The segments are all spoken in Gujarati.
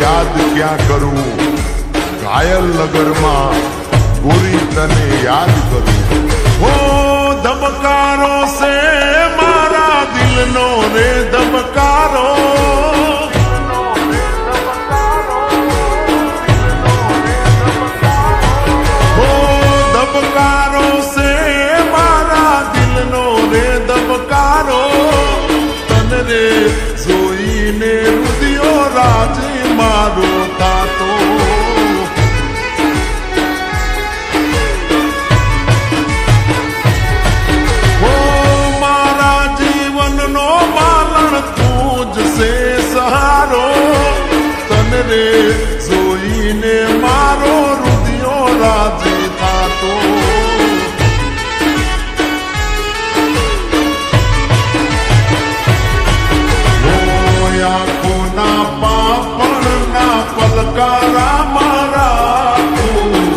યાદ ક્યાં કરું, ઘાયલ નગરમાં ગોરી તને યાદ કરું. ઓ ધબકારો સે મારા દિલનો રે ધબકારો, ધબકારો સે મારા દિલનો રે ધબકારો, તને રે જોઈને રુદિયો રાજે મારો થાતો. ઓ મારા જીવનનો માલણ તું જ સે સહારો, તને રે જોઈને મારો રુદિયો રાજે થાતો. આંખોના પાપણના પલકારા મારા તું,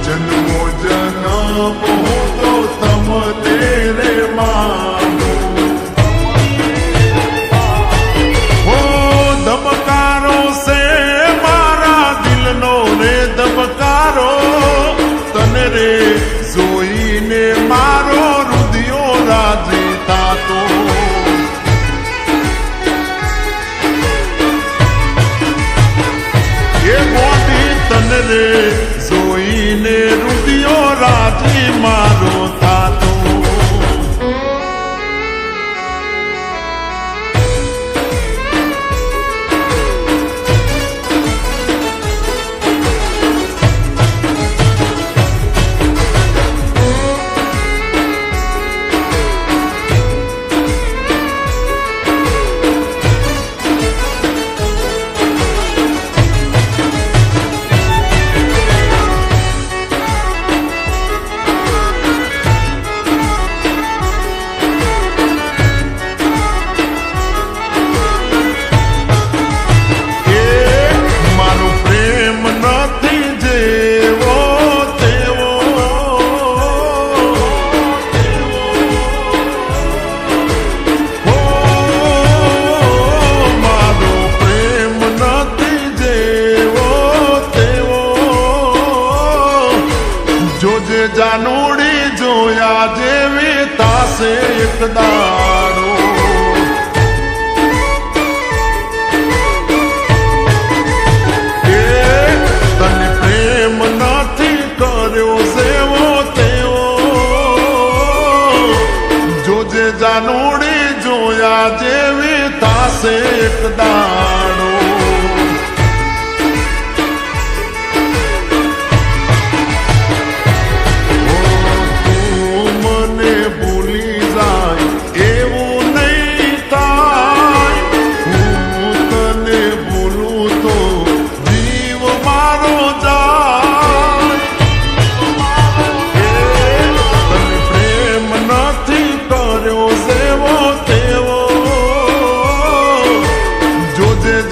જન્મો જન્મ હું તો તમ તેરે માનો. ઓ ધબકારો સે મારા દિલનો રે ધબકારો, તને રે જોઈને મારો રુદિયો રાજે થાતો. તને રે જોઈને રુદિયો રાજે મારો થાતો. જોજે જાનુડી જોયા જેવી તાસે એક દાડો, તને પ્રેમ નથી કર્યો સેવો તેવો. જોજે જાનુડી જોયા જેવી તાસે એક દાડો.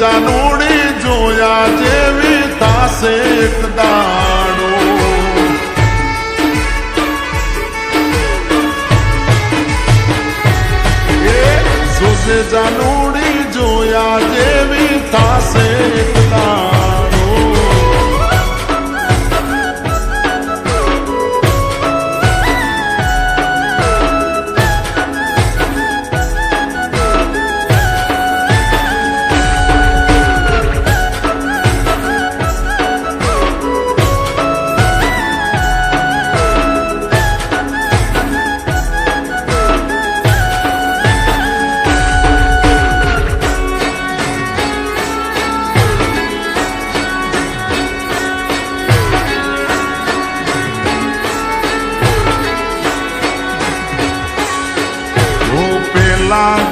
જાનુડી જોયા જેવી તાસે એક દાડો. જોજે જાનુડી જોયા જેવી તાસે એક દાડો.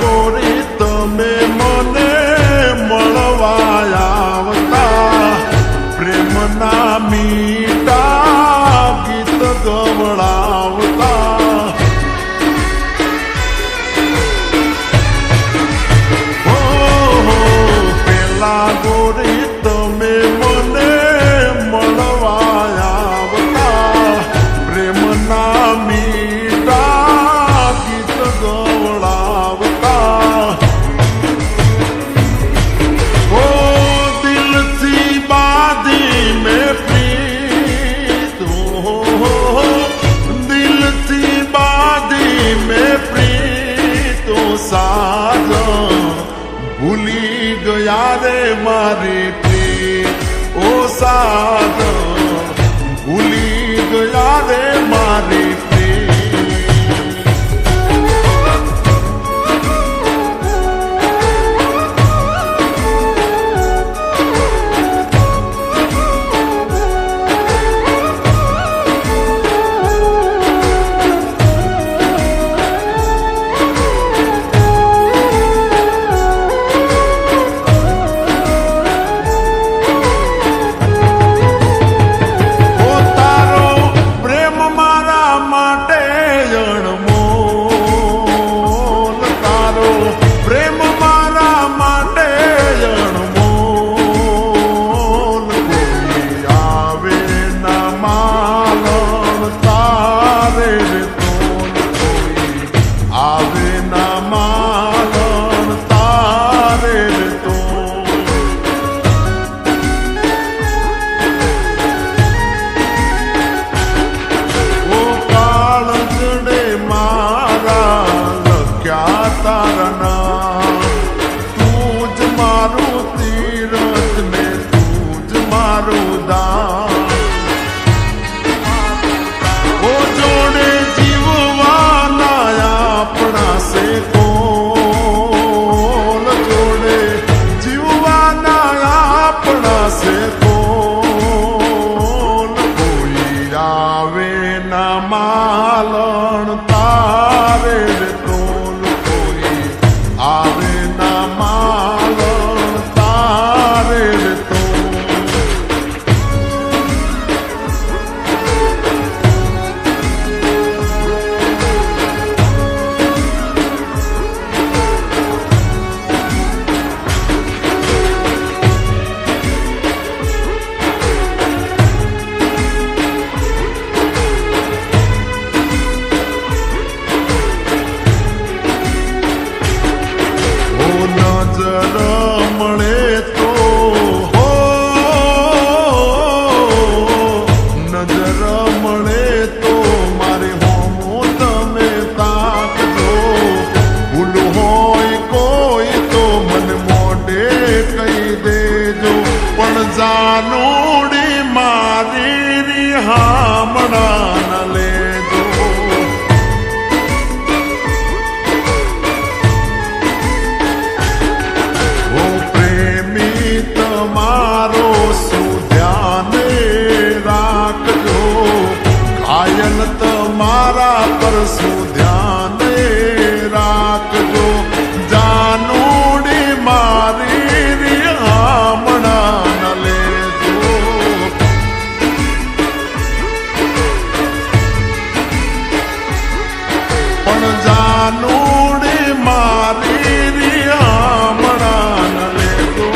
ગોરી તમે મને મળવા આવતા, પ્રેમના મીઠા ગીત ગવડાવતા. પેલા ગોરી તમે મને મળવા આવતા, પ્રેમના મીઠા ગીત ગવડાવતા. Oh મારી પ્રીત ઓ સાજણ ભૂલી ગયા રે મારી માલણ તારે તોલ કોઈ આવે ના માલણ તારે તો જાનુડી મારી રિહામણા ન લેજો ઓ પ્રેમી તમારો સુધ્યાને રાખજો ઘાયલ તમારા પર સુધ્યાને રાખજો જાનુડી મારી રિહામણા જાનુડી મારી રિયામણા ન લેજો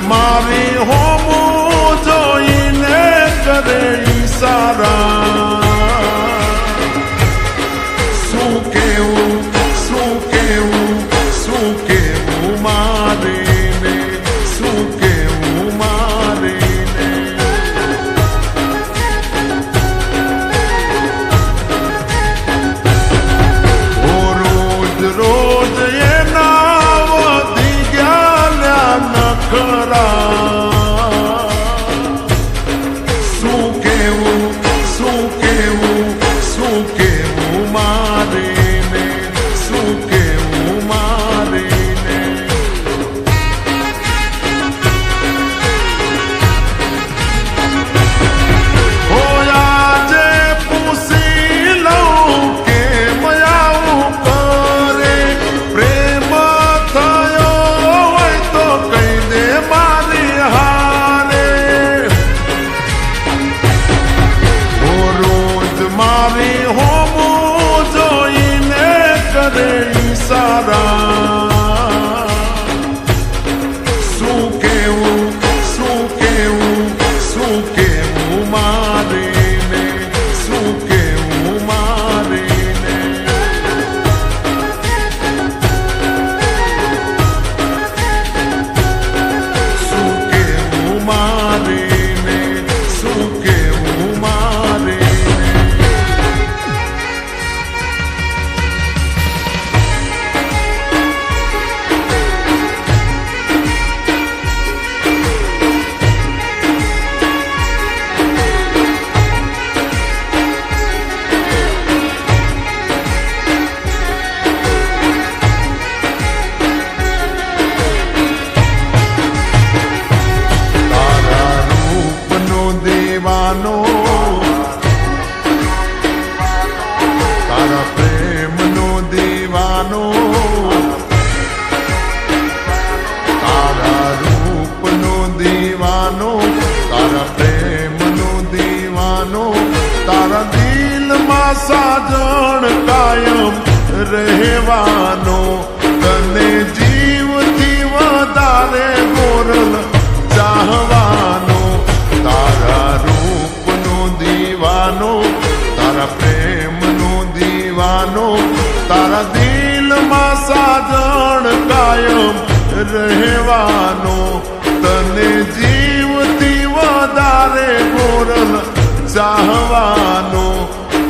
મારી હોમો જોઈને કરે ઈશારા શું કેવું શું કેવું શું કેવું મારીને શું કેવું મારીને ઓ રોજ રોજ એના વધી ગયા નખરા શું કેવું શું કેવું શું કેવું મારે સાજણ કાયમ રહેવાનો તને જીવથી વધારે ગોરલ ચાહવાનો તારા રૂપનો દીવાનો તારા પ્રેમનો દીવાનો તારા દિલમાં સાજણ કાયમ રહેવાનો તને જીવથી વધારે ગોરલ ચાહવાનો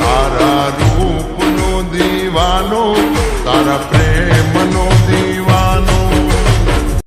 તારા રૂપનો દીવાનો તારા પ્રેમનો